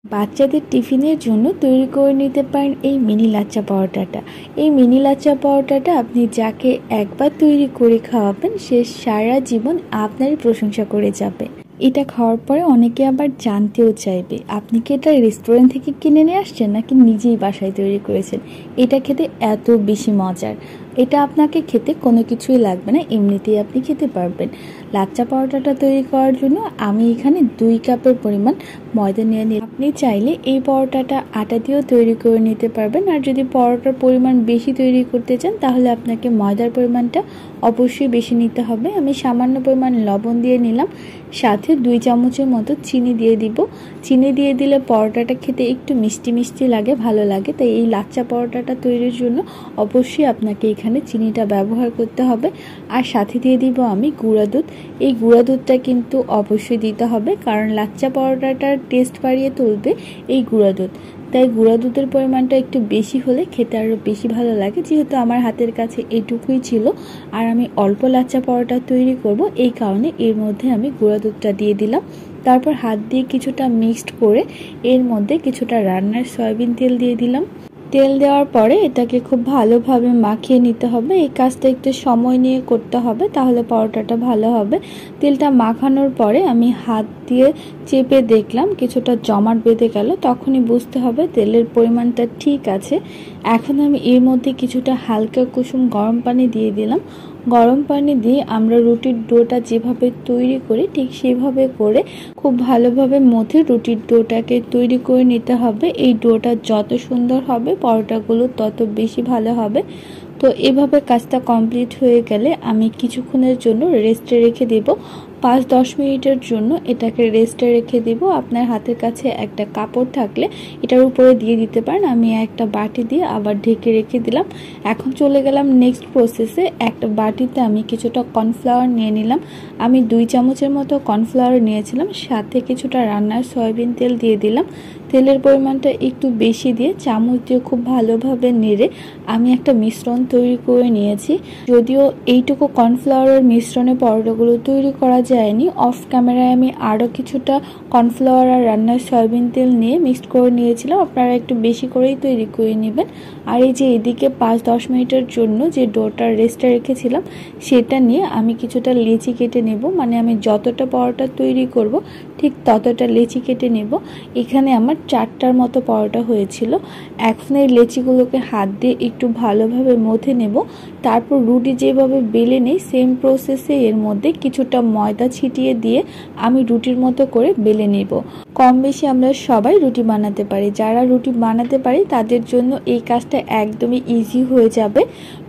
বাচ্চাদের টিফিনের জন্য তৈরি করে নিতে পারেন এই মিনি লাচ্চা পরোটাটা। এই মিনি লাচ্চা পরোটাটা আপনি যাকে একবার তৈরি করে খাওয়াবেন সে সারা জীবন আপনারই প্রশংসা করে যাবে। এটা খাওয়ার পরে অনেকে আবার জানতেও চাইবে আপনি কি এটা রেস্টুরেন্ট থেকে কিনে নিয়ে আসছেন নাকি নিজেই বাসায় তৈরি করেছেন। এটা খেতে এত বেশি মজার। এটা আপনাকে খেতে কোনো কিছুই লাগবে না, এমনিতেই আপনি খেতে পারবেন। লাচ্চা পরোটাটা তৈরি করার জন্য আমি এখানে 2 কাপের পরিমাণ ময়দা নিয়ে নিই। আপনি চাইলে এই পরোটাটা আটা দিয়েও তৈরি করে নিতে পারবেন, আর যদি পরোটার পরিমাণ বেশি তৈরি করতে চান তাহলে আপনাকে ময়দার পরিমাণটা অবশ্যই বেশি নিতে হবে। আমি সামান্য পরিমাণ লবণ দিয়ে নিলাম, সাথে 2 চামচের মতো চিনি দিয়ে দিব। চিনি দিয়ে দিলে পরোটাটা খেতে একটু মিষ্টি মিষ্টি লাগে, ভালো লাগে। তাই এই লাচ্চা পরোটাটা তৈরির জন্য অবশ্যই আপনাকে এখানে চিনিটা ব্যবহার করতে হবে। আর সাথে দিয়ে দিব আমি গুঁড়া দুধ। এই গুঁড়া দুধটা কিন্তু অবশ্যই দিতে হবে, কারণ লাচ্চা পরোটাটার টেস্ট বাড়িয়ে তুলবে এই গুঁড়া দুধ। তাই গুঁড়া দুধের পরিমাণটা একটু বেশি হলে খেতে আরও বেশি ভালো লাগে। যেহেতু আমার হাতের কাছে এইটুকুই ছিল আর আমি অল্প লাচ্চা পরোটা তৈরি করব, এই কারণে এর মধ্যে আমি গুঁড়া দুধটা দিয়ে দিলাম। তারপর হাত দিয়ে কিছুটা মিক্সড করে এর মধ্যে কিছুটা রান্নার সয়াবিন তেল দিয়ে দিলাম। তেল দেওয়ার পরে এটাকে খুব ভালোভাবে মাখিয়ে নিতে হবে। এই কাজটা একটু সময় নিয়ে করতে হবে, তাহলে পরোটাটা ভালো হবে। তেলটা মাখানোর পরে আমি হাত দিয়ে চেপে দেখলাম কিছুটা জমাট বেঁধে গেল, তখনই বুঝতে হবে তেলের পরিমাণটা ঠিক আছে। এখন আমি এর মধ্যে কিছুটা হালকা কুসুম গরম পানি দিয়ে দিলাম। গরম পানি দিয়ে আমরা রুটির ডোটা যেভাবে তৈরি করি ঠিক সেভাবে করে খুব ভালোভাবে মথে রুটির ডোটাকে তৈরি করে নিতে হবে। এই ডোটা যত সুন্দর হবে পরোটাগুলো তত বেশি ভালো হবে। তো এভাবে কাজটা কমপ্লিট হয়ে গেলে আমি কিছুক্ষণের জন্য রেস্টে রেখে দেব। 5-10 মিনিটের জন্য এটাকে রেস্টে রেখে দেব। আপনার হাতের কাছে একটা কাপড় থাকলে এটার উপরে দিয়ে দিতে পারেন। আমি একটা বাটি দিয়ে আবার ঢেকে রেখে দিলাম। এখন চলে গেলাম নেক্সট প্রসেসে। একটা বাটিতে আমি কিছুটা কর্নফ্লাওয়ার নিয়ে নিলাম। আমি 2 চামচের মতো কর্নফ্লাওয়ার নিয়েছিলাম, সাথে কিছুটা রান্নার সয়াবিন তেল দিয়ে দিলাম। তেলের পরিমাণটা একটু বেশি দিয়ে চামচ দিয়ে খুব ভালোভাবে নেড়ে আমি একটা মিশ্রণ তৈরি করে নিয়েছি। যদিও এইটুকু কর্নফ্লাওয়ারের মিশ্রণে পরোটাগুলো তৈরি করা যায়নি, অফ ক্যামেরায় আমি আরও কিছুটা কর্নফ্লাওয়ার আর রান্নার সয়াবিন তেল নিয়ে মিক্সড করে নিয়েছিলাম। আপনারা একটু বেশি করেই তৈরি করে নেবেন। আর এই যে এদিকে 5-10 মিনিটের জন্য যে ডোটা রেস্টে রেখেছিলাম সেটা নিয়ে আমি কিছুটা লেচি কেটে নেব। মানে আমি যতটা পরোটা তৈরি করব ঠিক ততটা লেচি কেটে নেব। এখানে আমার 4টার মতো পরোটা হয়েছিল। এখন এই লেচিগুলোকে হাত দিয়ে একটু ভালোভাবে মথে নেব। তারপর রুটি যেভাবে বেলে নেই সেম প্রসেসে এর মধ্যে কিছুটা ময়দা ছিটিয়ে দিয়ে আমি রুটির মতো করে বেলে নেব। কম বেশি আমরা সবাই রুটি বানাতে পারি। যারা রুটি বানাতে পারি তাদের জন্য এই কাজটা একদমই ইজি হয়ে যাবে।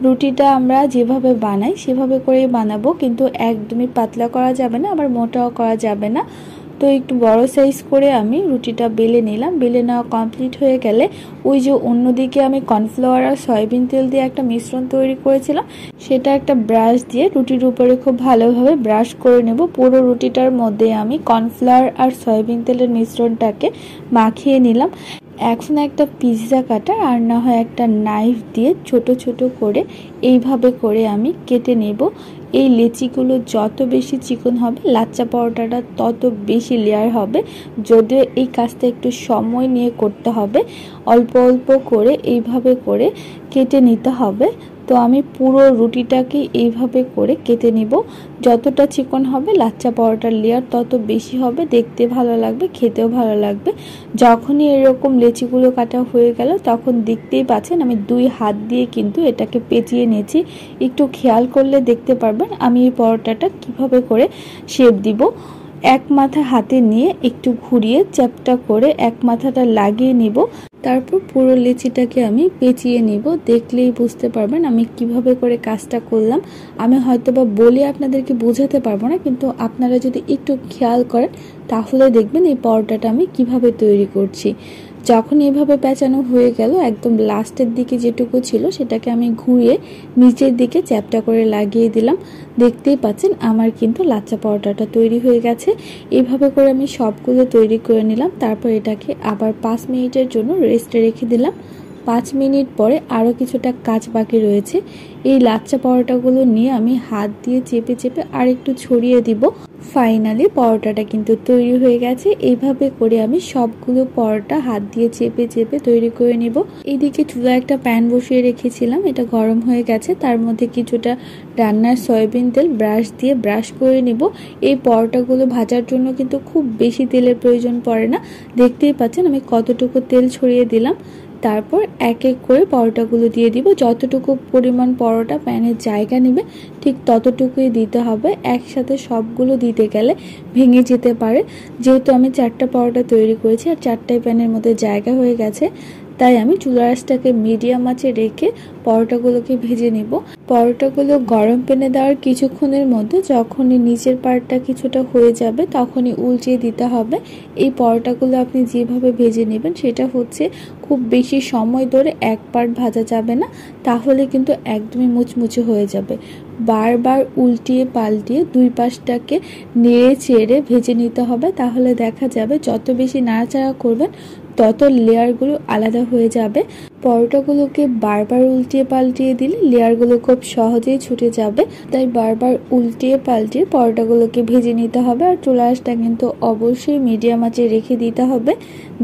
রুটিটা আমরা যেভাবে বানাই সেভাবে করেই বানাবো, কিন্তু একদমই পাতলা করা যাবে না, আবার মোটাও করা যাবে না। তো একটু বড় সাইজ করে আমি রুটিটা বেলে নিলাম। বেলে নেওয়া কমপ্লিট হয়ে গেলে ওই যে অন্যদিকে আমি কর্নফ্লাওয়ার আর সয়াবিন তেল দিয়ে একটা মিশ্রণ তৈরি করেছিলাম সেটা একটা ব্রাশ দিয়ে রুটির উপরে খুব ভালোভাবে ব্রাশ করে নেব। পুরো রুটিটার মধ্যে আমি কর্নফ্লাওয়ার আর সয়াবিন তেলের মিশ্রণটাকে মাখিয়ে নিলাম। এখন একটা পিৎজা কাটার আর না হয় একটা নাইফ দিয়ে ছোট ছোট করে এইভাবে করে আমি কেটে নেব। এই লেচিগুলো যত বেশি চিকন হবে লাচ্চা পরোটাটা তত বেশি লেয়ার হবে। যদিও এই কাজটা একটু সময় নিয়ে করতে হবে, অল্প অল্প করে এইভাবে করে কেটে নিতে হবে। তো আমি পুরো রুটিটাকে এইভাবে করে কেটে নিব। যতটা চিকন হবে লাচ্চা পরোটার লেয়ার তত বেশি হবে, দেখতে ভালো লাগবে, খেতেও ভালো লাগবে। যখনই এরকম লেচিগুলো কাটা হয়ে গেল তখন দেখতেই পাচ্ছেন আমি 2 হাত দিয়ে কিন্তু এটাকে পেঁচিয়ে নিয়েছি। একটু খেয়াল করলে দেখতে পারবেন আমি এই পরোটাটা কিভাবে করে শেপ দিব। এক মাথা হাতে নিয়ে একটু ঘুরিয়ে চ্যাপটা করে এক মাথাটা লাগিয়ে নিব। তারপর পুরো লেচিটাকে আমি পেঁচিয়ে নিব। দেখলেই বুঝতে পারবেন আমি কিভাবে করে কাজটা করলাম। আমি হয়তোবা বলে আপনাদেরকে বোঝাতে পারবো না, কিন্তু আপনারা যদি একটু খেয়াল করেন তাহলে দেখবেন এই পরোটাটা আমি কিভাবে তৈরি করছি। যখন এইভাবে পেঁচানো হয়ে গেল একদম লাস্টের দিকে যেটুকু ছিল সেটাকে আমি ঘুরিয়ে নিচের দিকে চ্যাপটা করে লাগিয়ে দিলাম। দেখতেই পাচ্ছেন আমার কিন্তু লাচ্চা পরোটাটা তৈরি হয়ে গেছে। এইভাবে করে আমি সবগুলো তৈরি করে নিলাম। তারপর এটাকে আবার 5 মিনিটের জন্য রেস্টে রেখে দিলাম। 5 মিনিট পরে আরও কিছুটা কাজ বাকি রয়েছে। এই লাচ্চা পরোটাগুলো নিয়ে আমি হাত দিয়ে চেপে চেপে আর একটু ছড়িয়ে দিব। ফাইনালি পরোটাটা কিন্তু তৈরি হয়ে গেছে। এইভাবে করে আমি সবগুলো পরোটা হাত দিয়ে চেপে চেপে তৈরি করে নিব। এদিকে চুলায় একটা প্যান বসিয়ে রেখেছিলাম, এটা গরম হয়ে গেছে। তার মধ্যে কিছুটা রান্নার সয়াবিন তেল ব্রাশ দিয়ে ব্রাশ করে নিব। এই পরোটাগুলো ভাজার জন্য কিন্তু খুব বেশি তেলের প্রয়োজন পড়ে না। দেখতেই পাচ্ছেন আমি কতটুকু তেল ছড়িয়ে দিলাম। তারপর এক এক করে পরোটাগুলো দিয়ে দিব। যতটুকু পরিমাণ পরোটা প্যানের জায়গা নেবে ঠিক ততটুকুই দিতে হবে। একসাথে সবগুলো দিতে গেলে ভেঙে যেতে পারে। যেহেতু আমি 4টা পরোটা তৈরি করেছি আর 4টাই প্যানের মধ্যে জায়গা হয়ে গেছে, তাই আমি চুলা আঁচটাকে মিডিয়াম আঁচে রেখে পরোটাগুলোকে ভেজে নিব। পরোটাগুলো গরম প্যানে দেওয়ার কিছুক্ষণের মধ্যে যখনই নিচের পার্টটা কিছুটা হয়ে যাবে তখনই উল্টিয়ে দিতে হবে। এই পরোটাগুলো আপনি যেভাবে ভেজে নেবেন সেটা হচ্ছে খুব বেশি সময় ধরে এক পার্ট ভাজা যাবে না, তাহলে কিন্তু একদমই মুচমুচে হয়ে যাবে। বারবার উল্টিয়ে পাল্টিয়ে দুই পাশটাকে নেড়ে চেড়ে ভেজে নিতে হবে। তাহলে দেখা যাবে যত বেশি নাড়াচাড়া করবেন তত লেয়ারগুলো আলাদা হয়ে যাবে। পরোটাগুলোকে বারবার উল্টিয়ে পাল্টিয়ে দিলে লেয়ারগুলো খুব সহজেই ছুটে যাবে। তাই বারবার উল্টিয়ে পাল্টিয়ে পরোটাগুলোকে ভেজে নিতে হবে। আর চুলা আঁচটা কিন্তু অবশ্যই মিডিয়াম আঁচে রেখে দিতে হবে।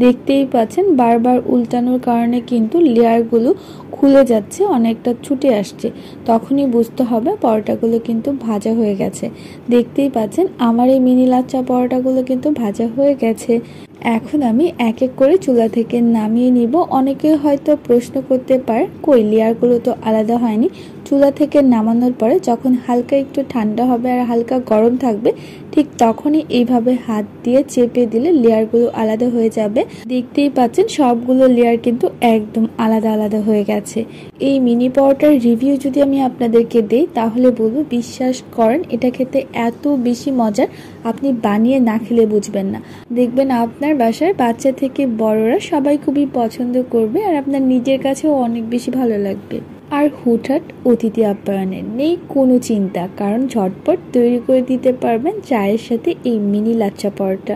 দেখতেই পাচ্ছেন বারবার উল্টানোর কারণে কিন্তু লেয়ারগুলো খুলে যাচ্ছে, অনেকটা ছুটে আসছে। তখনই বুঝতে হবে পরোটাগুলো কিন্তু ভাজা হয়ে গেছে। দেখতেই পাচ্ছেন আমার এই মিনি লাচ্চা পরোটাগুলো কিন্তু ভাজা হয়ে গেছে। এখন আমি এক এক করে চুলা থেকে নামিয়ে নিব। অনেকে হয়তো প্রশ্ন করতে পারে কই লেয়ারগুলো তো আলাদা হয়নি। চুলা থেকে নামানোর পরে যখন হালকা একটু ঠান্ডা হবে আর হালকা গরম থাকবে ঠিক তখনই এইভাবে হাত দিয়ে চেপে দিলে লেয়ারগুলো আলাদা হয়ে যাবে। দেখতেই পাচ্ছেন সবগুলো লেয়ার কিন্তু একদম আলাদা আলাদা হয়ে গেছে। এই মিনি পরোটার রিভিউ যদি আমি আপনাদেরকে দেই তাহলে বলবো বিশ্বাস করেন এটা খেতে এত বেশি মজার, আপনি বানিয়ে না খেলে বুঝবেন না। দেখবেন আপনার বাসার বাচ্চা থেকে বড়রা সবাই খুবই পছন্দ করবে আর আপনার নিজের কাছেও অনেক বেশি ভালো লাগবে। আর হুটহাট অতিথি আপ্যায়নের নেই কোনো চিন্তা, কারণ ঝটপট তৈরি করে দিতে পারবেন চায়ের সাথে এই মিনি লাচ্চা পরোটা।